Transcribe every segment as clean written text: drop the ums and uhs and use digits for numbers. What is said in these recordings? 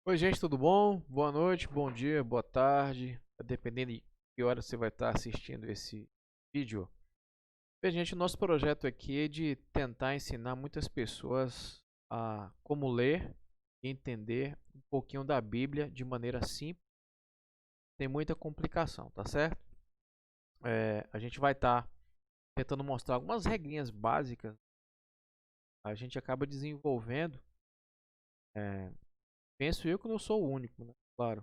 Oi, gente, tudo bom? Boa noite, bom dia, boa tarde, dependendo de que hora você vai estar assistindo esse vídeo. Bem, gente, o nosso projeto aqui é de tentar ensinar muitas pessoas a como ler e entender um pouquinho da Bíblia de maneira simples, sem muita complicação, tá certo? A gente vai estar tentando mostrar algumas regrinhas básicas, a gente acaba desenvolvendo. é, Penso eu que não sou o único, né? Claro.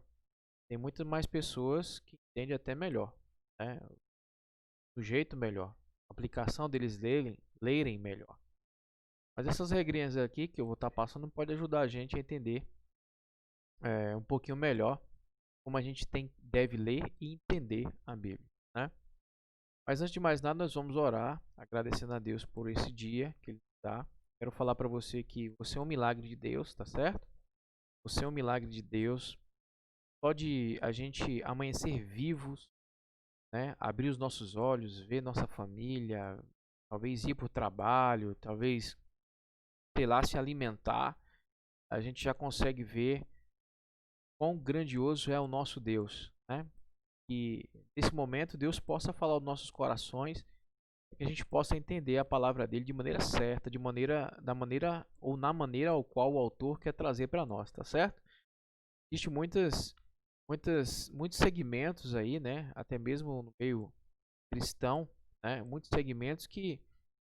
Tem muitas mais pessoas que entendem até melhor, né? Do jeito melhor. A aplicação deles lerem melhor. Mas essas regrinhas aqui que eu vou estar passando pode ajudar a gente a entender um pouquinho melhor como a gente deve ler e entender a Bíblia, né? Mas antes de mais nada, nós vamos orar, agradecendo a Deus por esse dia que Ele dá. Quero falar para você que você é um milagre de Deus, tá certo? Você é um milagre de Deus. Pode a gente amanhecer vivos, né? Abrir os nossos olhos, ver nossa família, talvez ir para o trabalho, talvez, sei lá, se alimentar, a gente já consegue ver quão grandioso é o nosso Deus, né? E nesse momento Deus possa falar aos nossos corações, que a gente possa entender a palavra dele de maneira certa, da maneira ou na maneira ao qual o autor quer trazer para nós, tá certo? Existem muitos segmentos aí, né? Até mesmo no meio cristão, né? Muitos segmentos que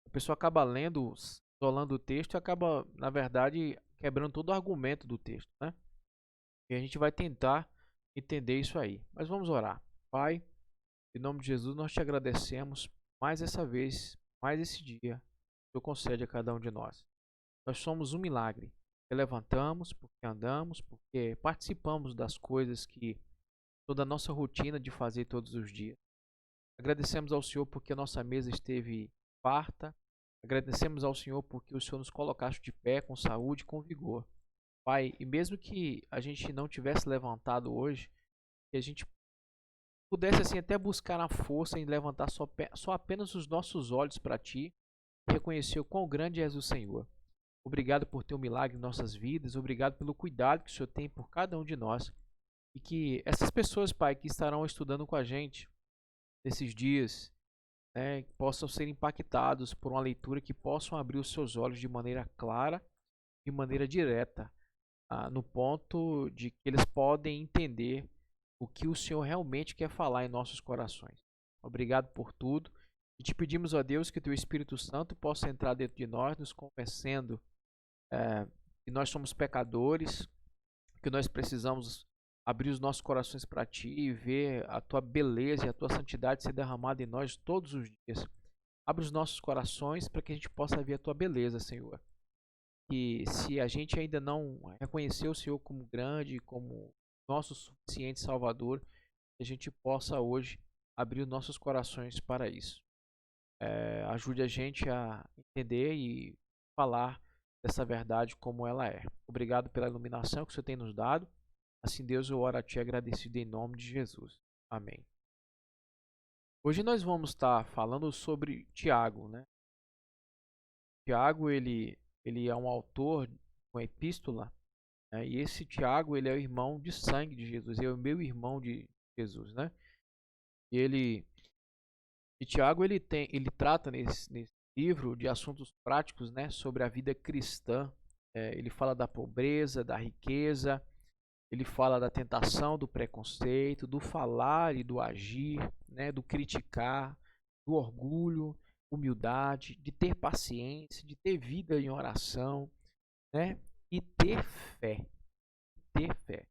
a pessoa acaba lendo, isolando o texto e acaba, na verdade, quebrando todo o argumento do texto, né? E a gente vai tentar entender isso aí. Mas vamos orar. Pai, em nome de Jesus, nós te agradecemos mais essa vez, mais esse dia, que tu concede a cada um de nós. Nós somos um milagre. Porque levantamos, porque andamos, porque participamos das coisas que toda a nossa rotina de fazer todos os dias. Agradecemos ao Senhor porque a nossa mesa esteve farta. Agradecemos ao Senhor porque o Senhor nos colocaste de pé, com saúde e com vigor. Pai, e mesmo que a gente não tivesse levantado hoje, que a gente pudesse assim até buscar a força em levantar só apenas os nossos olhos para Ti e reconhecer o quão grande és o Senhor. Obrigado por ter um milagre em nossas vidas, obrigado pelo cuidado que o Senhor tem por cada um de nós. E que essas pessoas, Pai, que estarão estudando com a gente nesses dias, né, possam ser impactados por uma leitura que possam abrir os seus olhos de maneira clara, de maneira direta, no ponto de que eles podem entender o que o Senhor realmente quer falar em nossos corações. Obrigado por tudo. E te pedimos, ó Deus, que o teu Espírito Santo possa entrar dentro de nós, nos convencendo que nós somos pecadores, que nós precisamos abrir os nossos corações para Ti e ver a Tua beleza e a Tua santidade ser derramada em nós todos os dias. Abre os nossos corações para que a gente possa ver a Tua beleza, Senhor. E se a gente ainda não reconheceu o Senhor como grande, como nosso suficiente Salvador, que a gente possa hoje abrir os nossos corações para isso. Ajude a gente a entender e falar dessa verdade como ela é. Obrigado pela iluminação que o Senhor tem nos dado. Assim, Deus, eu oro a Ti agradecido em nome de Jesus. Amém. Hoje nós vamos estar falando sobre Tiago, né? Tiago, ele é um autor de uma epístola, né? E esse Tiago, ele é o irmão de sangue de Jesus, ele é o meu irmão de Jesus, né? E ele e Tiago, ele trata nesse livro de assuntos práticos, né, sobre a vida cristã. Ele fala da pobreza, da riqueza, ele fala da tentação, do preconceito, do falar e do agir, né, do criticar, do orgulho, humildade, de ter paciência, de ter vida em oração, né, e ter fé. Ter fé.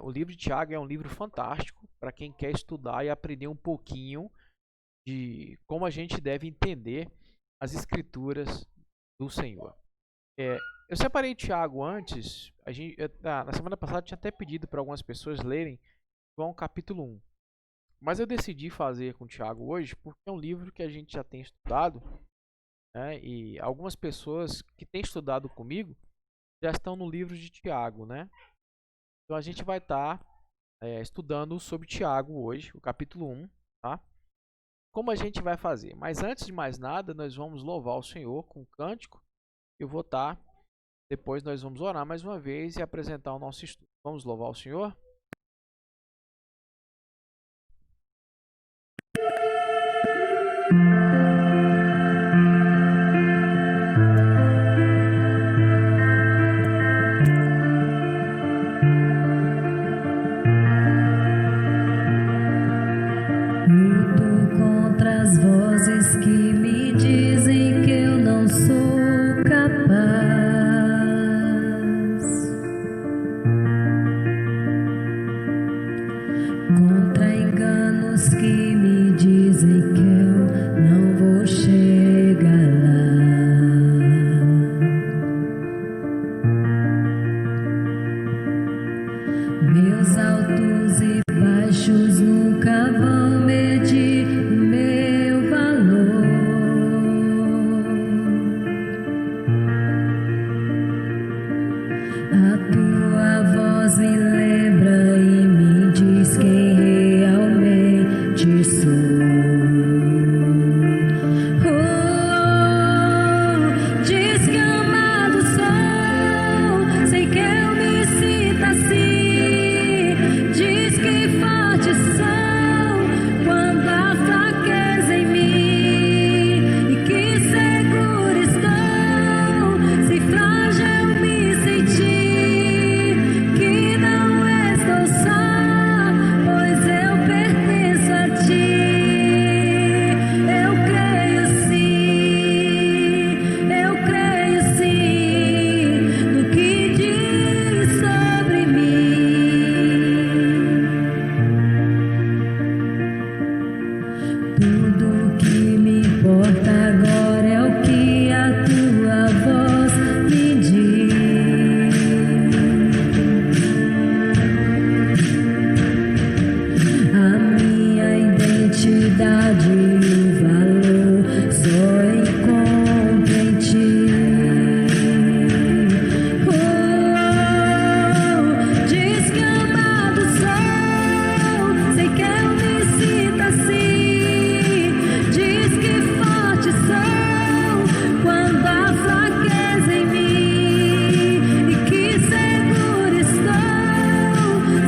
O livro de Tiago é um livro fantástico para quem quer estudar e aprender um pouquinho de como a gente deve entender as escrituras do Senhor. É, eu separei Tiago antes, na semana passada eu tinha até pedido para algumas pessoas lerem João capítulo 1. Mas eu decidi fazer com Tiago hoje porque é um livro que a gente já tem estudado, né? E algumas pessoas que têm estudado comigo já estão no livro de Tiago, né? Então a gente vai estar estudando sobre Tiago hoje, o capítulo 1, tá? Como a gente vai fazer? Mas antes de mais nada, nós vamos louvar o Senhor com um cântico. Eu vou estar Depois nós vamos orar mais uma vez e apresentar o nosso estudo. Vamos louvar o Senhor? Luto contra as vozes que me dizem que eu não sou capaz. Contra enganos que me dizem que eu não vou chegar lá. Meus altos e baixos nunca vão medir o meu valor. A tua voz me lembra e me diz quem realmente sou. Descamado sou, sei que eu me sinto assim. Diz que forte sou quando há fraqueza em mim, e que seguro estou se frágil me sentir. Que não estou só, pois eu pertenço a ti. Eu creio sim no que diz sobre mim. Tudo que me importa agora é o que a tua voz me diz. A minha identidade e o valor só encontro em ti. Descamado sou, sei que eu me sinto assim. Diz que forte sou quando há fraqueza em mim, e que seguro estou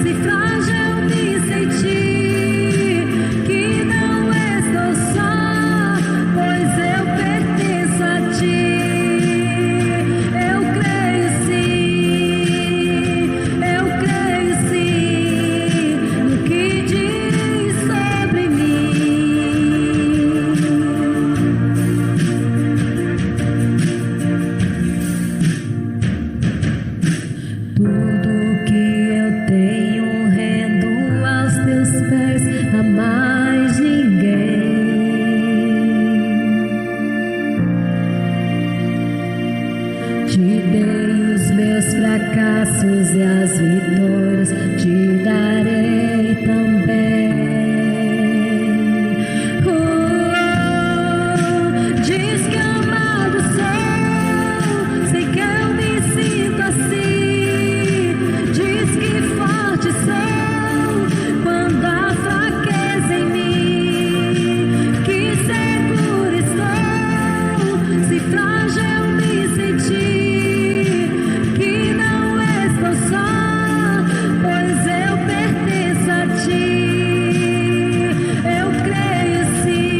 se frágil me sentir. Que não estou só, pois eu pertenço a ti. Eu creio sim no que diz sobre mim. Tudo que eu tenho rendo aos teus pés, a mais ninguém. Te dei os meus fracassos e as vitórias te darei também. Descamado sou, sei que eu me sinto assim. Diz que forte sou quando há fraqueza em mim. Que seguro estou se frágil me sentir. Que não estou só, pois eu pertenço a ti. Eu creio sim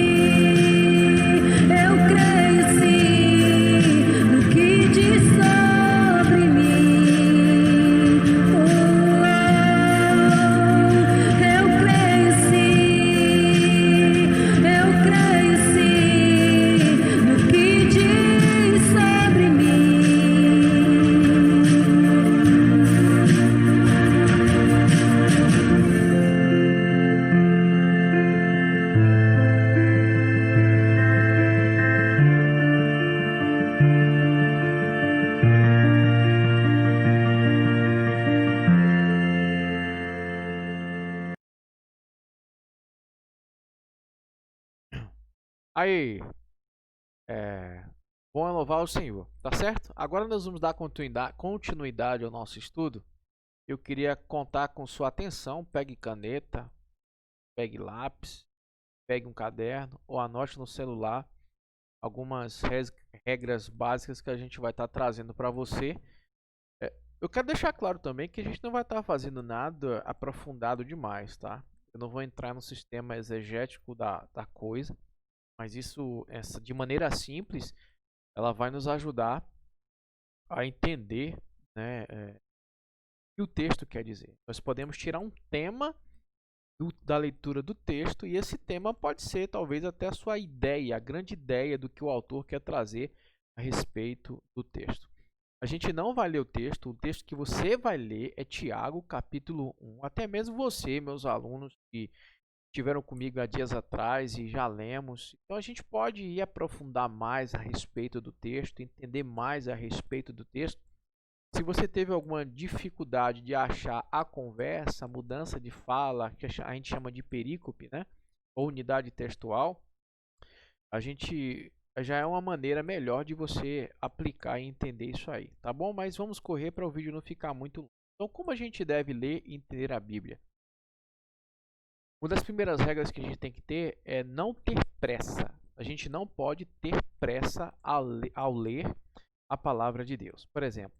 no que diz sobre mim. Eu creio sim no que diz sobre mim. Aí, bom é louvar o Senhor, tá certo? Agora nós vamos dar continuidade ao nosso estudo. Eu queria contar com sua atenção. Pegue caneta, pegue lápis, pegue um caderno ou anote no celular algumas regras básicas que a gente vai estar trazendo para você. Eu quero deixar claro também que a gente não vai estar fazendo nada aprofundado demais, tá? Eu não vou entrar no sistema exegético da coisa, mas de maneira simples, ela vai nos ajudar a entender, né, o que o texto quer dizer. Nós podemos tirar um tema da leitura do texto e esse tema pode ser talvez até a sua ideia, a grande ideia do que o autor quer trazer a respeito do texto. A gente não vai ler o texto que você vai ler é Tiago, capítulo 1. Até mesmo você, meus alunos que estiveram comigo há dias atrás e já lemos. Então a gente pode ir aprofundar mais a respeito do texto, entender mais a respeito do texto. Se você teve alguma dificuldade de achar a conversa, a mudança de fala, que a gente chama de perícope, né? Ou unidade textual, a gente já é uma maneira melhor de você aplicar e entender isso aí, tá bom? Mas vamos correr para o vídeo não ficar muito longo. Então, como a gente deve ler e entender a Bíblia? Uma das primeiras regras que a gente tem que ter é não ter pressa. A gente não pode ter pressa ao ler a palavra de Deus. Por exemplo,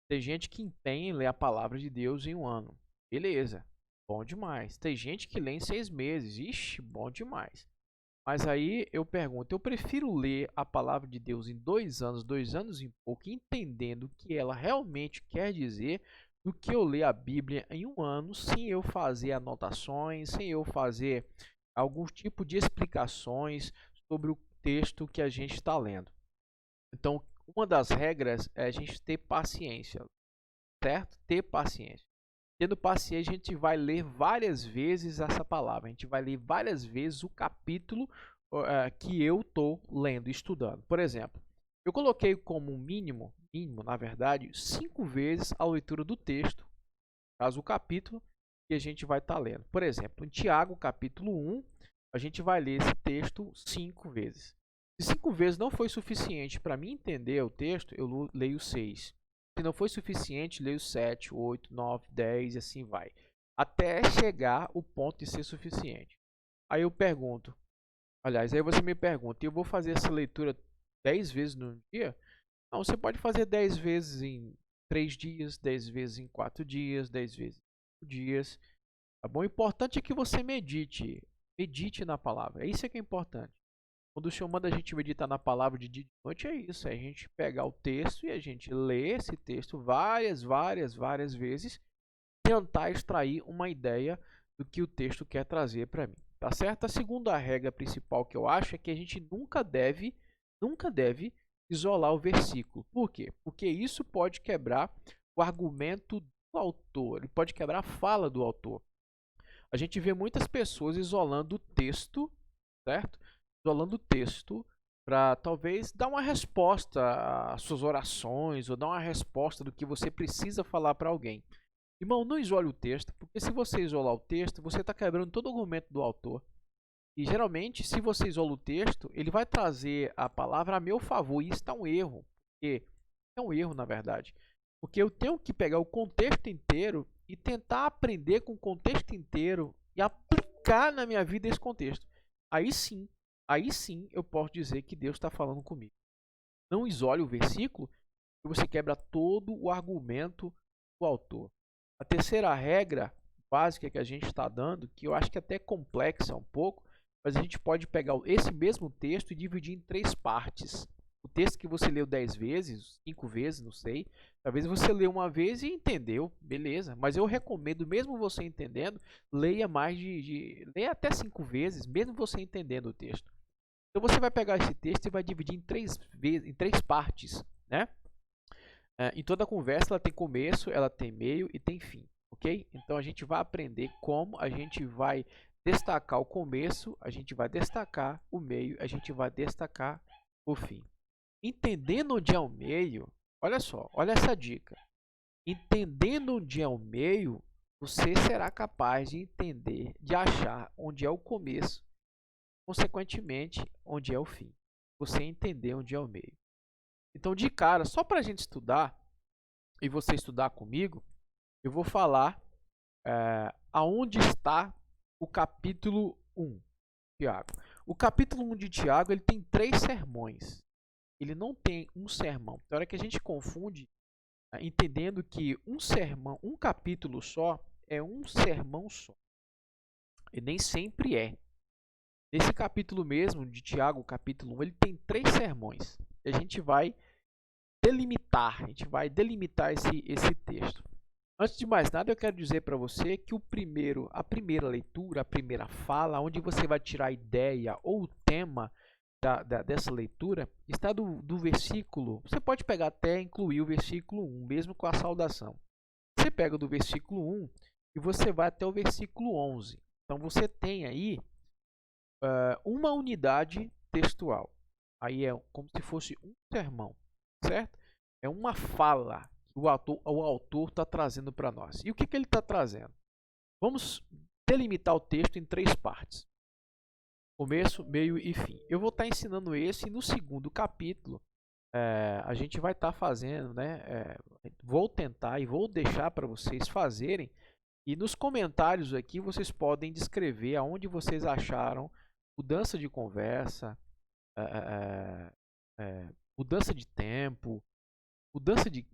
tem gente que empenha em ler a palavra de Deus em um ano. Beleza, bom demais. Tem gente que lê em 6 meses. Ixi, bom demais. Mas aí eu pergunto, eu prefiro ler a palavra de Deus em 2 anos e pouco, entendendo o que ela realmente quer dizer, do que eu ler a Bíblia em um ano, sem eu fazer anotações, sem eu fazer algum tipo de explicações sobre o texto que a gente está lendo. Então, uma das regras é a gente ter paciência, certo? Ter paciência. Tendo paciência, a gente vai ler várias vezes essa palavra. A gente vai ler várias vezes o capítulo que eu estou lendo, estudando. Por exemplo, eu coloquei como mínimo, na verdade, 5 vezes a leitura do texto, caso o capítulo que a gente vai estar lendo. Por exemplo, em Tiago, capítulo 1, a gente vai ler esse texto 5 vezes. Se 5 vezes não foi suficiente para mim entender o texto, eu leio 6. Se não foi suficiente, leio 7, 8, 9, 10 e assim vai. Até chegar o ponto de ser suficiente. Aí eu pergunto, aliás, aí você me pergunta, eu vou fazer essa leitura 10 vezes no dia? Não, você pode fazer 10 vezes em 3 dias, 10 vezes em 4 dias, 10 vezes em 5 dias. Tá bom? O importante é que você medite. Medite na palavra. É isso que é importante. Quando o Senhor manda a gente meditar na palavra de dia e de noite, é isso. É a gente pegar o texto e a gente ler esse texto várias vezes, tentar extrair uma ideia do que o texto quer trazer para mim. Tá certo? A segunda regra principal que eu acho é que a gente nunca deve isolar o versículo. Por quê? Porque isso pode quebrar o argumento do autor, ele pode quebrar a fala do autor. A gente vê muitas pessoas isolando o texto, certo? Isolando o texto para talvez dar uma resposta às suas orações ou dar uma resposta do que você precisa falar para alguém. Irmão, não isole o texto, porque se você isolar o texto, você está quebrando todo o argumento do autor. E geralmente, se você isola o texto, ele vai trazer a palavra a meu favor. E isso é um erro. Porque é um erro, na verdade. Porque eu tenho que pegar o contexto inteiro e tentar aprender com o contexto inteiro e aplicar na minha vida esse contexto. Aí sim eu posso dizer que Deus está falando comigo. Não isole o versículo e você quebra todo o argumento do autor. A terceira regra básica que a gente está dando, que eu acho que até é complexa um pouco, mas a gente pode pegar esse mesmo texto e dividir em 3 partes. O texto que você leu 10 vezes, 5 vezes, não sei. Talvez você leu uma vez e entendeu, beleza. Mas eu recomendo, mesmo você entendendo, leia leia até 5 vezes, mesmo você entendendo o texto. Então você vai pegar esse texto e vai dividir em 3 partes, né? Em toda conversa ela tem começo, ela tem meio e tem fim, ok? Então a gente vai aprender como a gente vai destacar o começo, a gente vai destacar o meio, a gente vai destacar o fim. Entendendo onde é o meio, olha só, olha essa dica. Entendendo onde é o meio, você será capaz de entender, de achar onde é o começo, consequentemente, onde é o fim. Você entender onde é o meio. Então, de cara, só para a gente estudar, e você estudar comigo, eu vou falar aonde está o capítulo 1, Tiago. O capítulo 1 de Tiago, ele tem 3 sermões. Ele não tem um sermão. Tem hora que a gente confunde, entendendo que um sermão, um capítulo só, é um sermão só. E nem sempre é. Nesse capítulo mesmo, de Tiago, capítulo 1, ele tem 3 sermões. E a gente vai delimitar esse texto. Antes de mais nada, eu quero dizer para você que a primeira leitura, a primeira fala, onde você vai tirar a ideia ou o tema dessa leitura, está do versículo. Você pode pegar até incluir o versículo 1, mesmo com a saudação. Você pega do versículo 1 e você vai até o versículo 11. Então você tem aí uma unidade textual. Aí é como se fosse um sermão, certo? É uma fala que o autor está trazendo para nós. E o que ele está trazendo? Vamos delimitar o texto em 3 partes. Começo, meio e fim. Eu vou estar ensinando esse e no segundo capítulo a gente vai estar fazendo, vou tentar e vou deixar para vocês fazerem. E nos comentários aqui vocês podem descrever aonde vocês acharam mudança de conversa, mudança de tempo, mudança de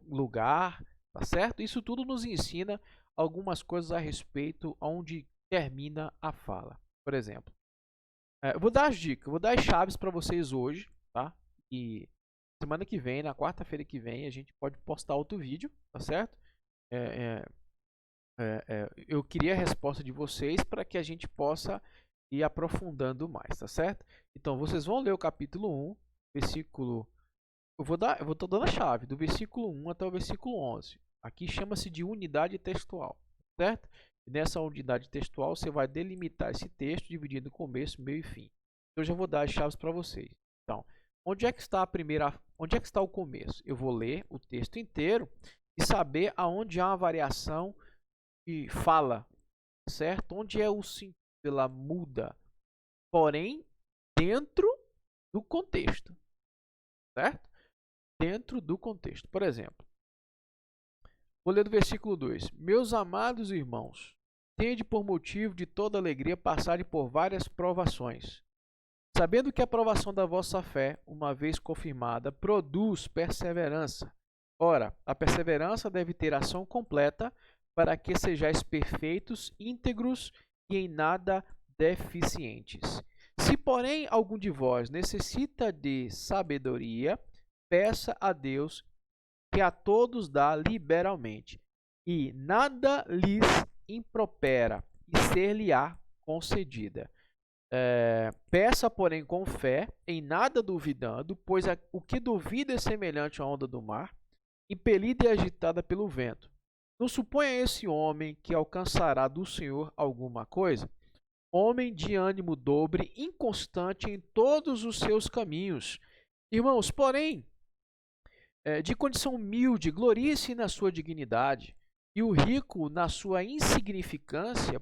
lugar, tá certo? Isso tudo nos ensina algumas coisas a respeito onde termina a fala. Por exemplo, eu vou dar as dicas, vou dar as chaves para vocês hoje, tá? E semana que vem, na quarta-feira que vem, a gente pode postar outro vídeo, tá certo? Eu queria a resposta de vocês para que a gente possa ir aprofundando mais, tá certo? Então, vocês vão ler o capítulo 1, versículo... Eu vou estar dando a chave, do versículo 1 até o versículo 11. Aqui chama-se de unidade textual, certo? E nessa unidade textual, você vai delimitar esse texto, dividindo em começo, meio e fim. Eu já vou dar as chaves para vocês. Então, onde é que está o começo? Eu vou ler o texto inteiro e saber aonde há uma variação de fala, certo? Onde é o sentido, ela muda, porém, dentro do contexto, certo? Dentro do contexto. Por exemplo, vou ler do versículo 2. Meus amados irmãos, tende por motivo de toda alegria passarem por várias provações, sabendo que a provação da vossa fé, uma vez confirmada, produz perseverança. Ora, a perseverança deve ter ação completa, para que sejais perfeitos, íntegros e em nada deficientes. Se, porém, algum de vós necessita de sabedoria, peça a Deus, que a todos dá liberalmente, e nada lhes impropera, e ser-lhe-á concedida. Peça, porém, com fé, em nada duvidando, pois o que duvida é semelhante à onda do mar, impelida e agitada pelo vento. Não suponha esse homem que alcançará do Senhor alguma coisa. Homem de ânimo dobre, inconstante em todos os seus caminhos. Irmãos, porém, de condição humilde, glorie-se na sua dignidade, e o rico na sua insignificância,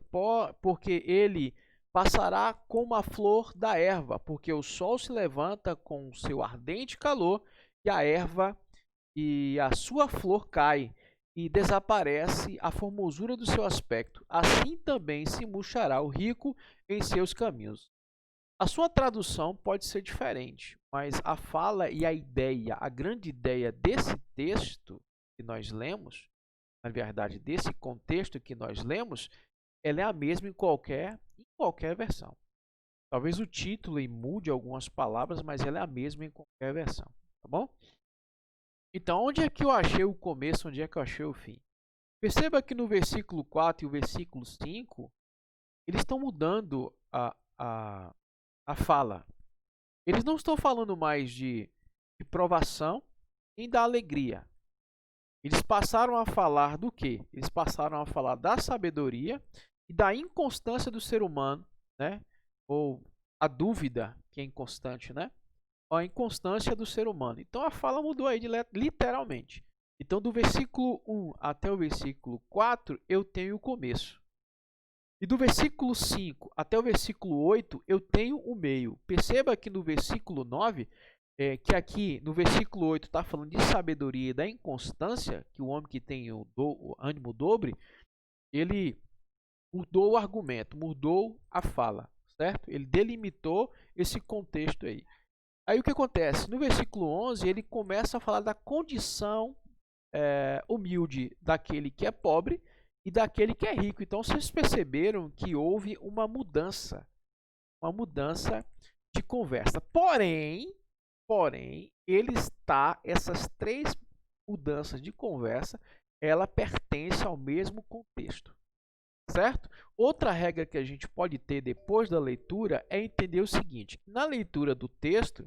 porque ele passará como a flor da erva, porque o sol se levanta com o seu ardente calor, e a erva e a sua flor cai, e desaparece a formosura do seu aspecto. Assim também se murchará o rico em seus caminhos. A sua tradução pode ser diferente, mas a fala e a ideia, a grande ideia desse texto que nós lemos, na verdade, desse contexto que nós lemos, ela é a mesma em qualquer versão. Talvez o título mude algumas palavras, mas ela é a mesma em qualquer versão, tá bom? Então, onde é que eu achei o começo, onde é que eu achei o fim? Perceba que no versículo 4 e o versículo 5, eles estão mudando a fala. Eles não estão falando mais de provação nem da alegria. Eles passaram a falar do quê? Eles passaram a falar da sabedoria e da inconstância do ser humano, né? Ou a dúvida, que é inconstante, né? A inconstância do ser humano. Então a fala mudou aí literalmente. Então do versículo 1 até o versículo 4 eu tenho o começo. E do versículo 5 até o versículo 8 eu tenho o meio. Perceba que no versículo 9, que aqui no versículo 8 está falando de sabedoria e da inconstância, que o homem que tem o ânimo dobre, ele mudou o argumento, mudou a fala, certo? Ele delimitou esse contexto aí. Aí o que acontece? No versículo 11, ele começa a falar da condição humilde daquele que é pobre e daquele que é rico. Então, vocês perceberam que houve uma mudança de conversa. Porém, essas três mudanças de conversa, ela pertence ao mesmo contexto, certo? Outra regra que a gente pode ter depois da leitura é entender o seguinte: na leitura do texto,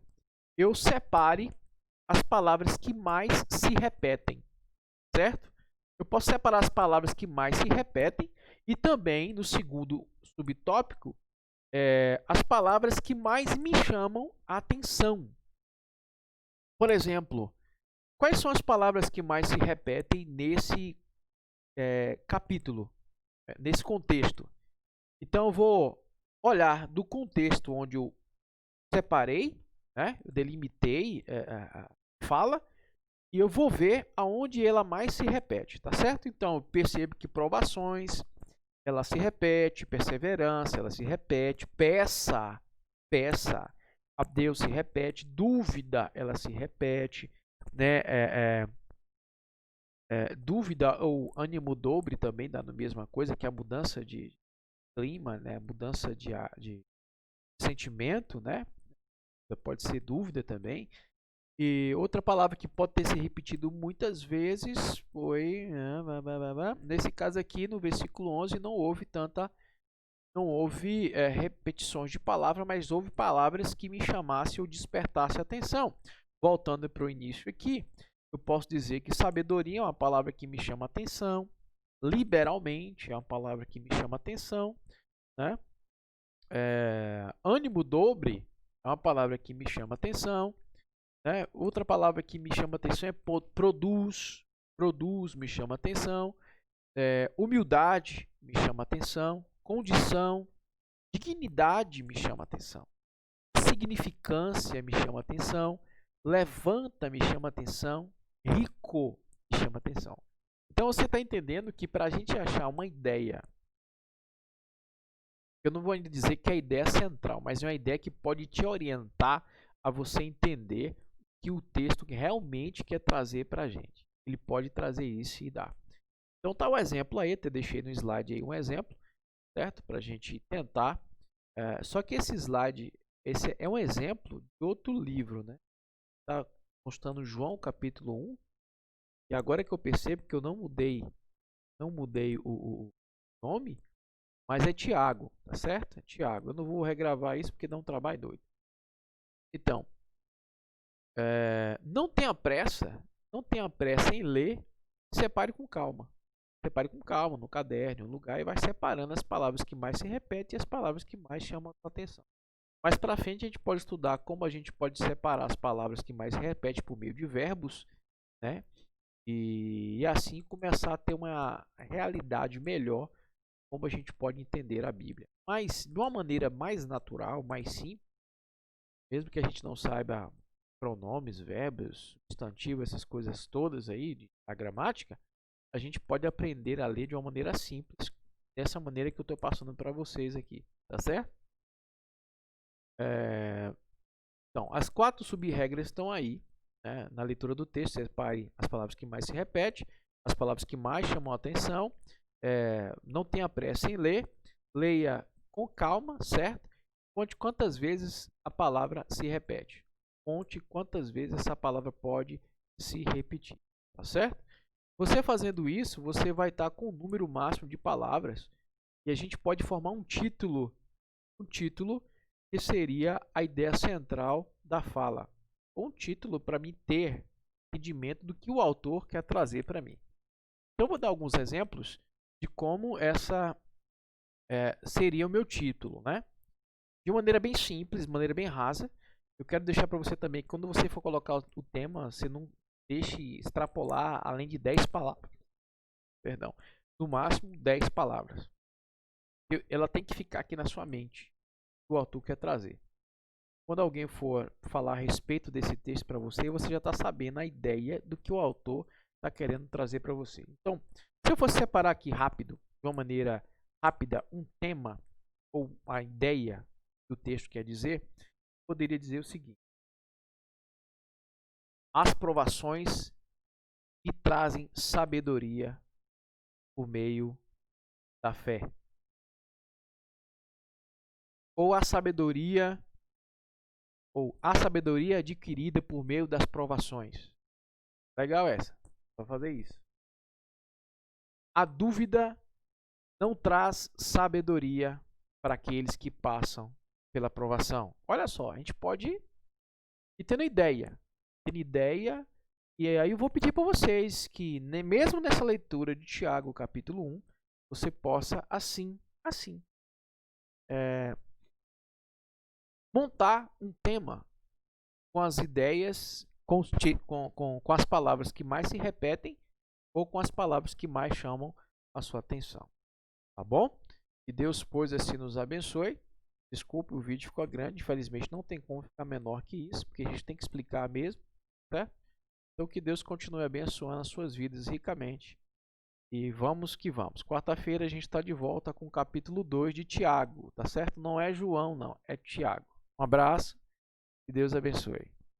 eu separe as palavras que mais se repetem, certo? Eu posso separar as palavras que mais se repetem e também, no segundo subtópico, as palavras que mais me chamam a atenção. Por exemplo, quais são as palavras que mais se repetem nesse capítulo, nesse contexto? Então, eu vou olhar do contexto onde eu separei, né? Eu delimitei a fala, e eu vou ver aonde ela mais se repete, tá certo? Então, eu percebo que provações, ela se repete, perseverança, ela se repete, peça a Deus se repete, dúvida, ela se repete, né? Dúvida ou ânimo dobre também dá a mesma coisa, que é a mudança de clima, né? Mudança de sentimento, né? Pode ser dúvida também. E outra palavra que pode ter se repetido muitas vezes foi, nesse caso aqui, no versículo 11, não houve repetições de palavra, mas houve palavras que me chamassem ou despertassem a atenção. Voltando para o início aqui, eu posso dizer que sabedoria é uma palavra que me chama a atenção, liberalmente é uma palavra que me chama a atenção, né? Ânimo dobre é uma palavra que me chama a atenção. Outra palavra que me chama atenção é produz me chama atenção, humildade me chama atenção, condição, dignidade me chama atenção, significância me chama atenção, levanta me chama atenção, rico me chama atenção. Então você está entendendo que para a gente achar uma ideia, eu não vou ainda dizer que é a ideia central, mas é uma ideia que pode te orientar a você entender que o texto realmente quer trazer para a gente. Ele pode trazer isso e dar. Então tá o exemplo aí, eu deixei no slide aí um exemplo, certo? Para a gente tentar. Só que esse slide, esse é um exemplo de outro livro, né? Está mostrando João capítulo 1. E agora que eu percebo que eu não mudei o nome, mas é Tiago, tá certo? É Tiago. Eu não vou regravar isso porque dá um trabalho doido. Então, não tenha pressa em ler, separe com calma. Separe com calma no caderno, no lugar, e vai separando as palavras que mais se repetem e as palavras que mais chamam a atenção. Mais para frente a gente pode estudar como a gente pode separar as palavras que mais se repetem por meio de verbos, né? E assim começar a ter uma realidade melhor como a gente pode entender a Bíblia. Mas de uma maneira mais natural, mais simples, mesmo que a gente não saiba pronomes, verbos, substantivos, essas coisas todas aí, a gramática, a gente pode aprender a ler de uma maneira simples, dessa maneira que eu estou passando para vocês aqui, tá certo? Então, as 4 sub-regras estão aí, né? Na leitura do texto, separe as palavras que mais se repetem, as palavras que mais chamam a atenção, não tenha pressa em ler, leia com calma, certo? Conte quantas vezes a palavra se repete. Conte quantas vezes essa palavra pode se repetir, tá certo? Você fazendo isso, você vai estar com o número máximo de palavras e a gente pode formar um título que seria a ideia central da fala. Um título para mim ter entendimento do que o autor quer trazer para mim. Então, eu vou dar alguns exemplos de como essa seria o meu título, né? De maneira bem simples, de maneira bem rasa. Eu quero deixar para você também que quando você for colocar o tema, você não deixe extrapolar além de 10 palavras. Perdão. No máximo 10 palavras. Ela tem que ficar aqui na sua mente. O autor quer trazer. Quando alguém for falar a respeito desse texto para você, você já está sabendo a ideia do que o autor está querendo trazer para você. Então, se eu fosse separar aqui rápido, de uma maneira rápida, um tema ou a ideia o texto quer dizer, poderia dizer o seguinte: as provações que trazem sabedoria por meio da fé. Ou a sabedoria adquirida por meio das provações. Legal essa. Vou fazer isso. A dúvida não traz sabedoria para aqueles que passam pela provação. Olha só, a gente pode ir tendo ideia, e aí eu vou pedir para vocês que, mesmo nessa leitura de Tiago, capítulo 1, você possa assim, montar um tema com as ideias, com as palavras que mais se repetem ou com as palavras que mais chamam a sua atenção. Tá bom? Que Deus, pois, assim nos abençoe. Desculpe, o vídeo ficou grande. Infelizmente não tem como ficar menor que isso, porque a gente tem que explicar mesmo, certo? Então que Deus continue abençoando as suas vidas ricamente. E vamos que vamos. Quarta-feira a gente está de volta com o capítulo 2 de Tiago, tá certo? Não é João, não, é Tiago. Um abraço e Deus abençoe.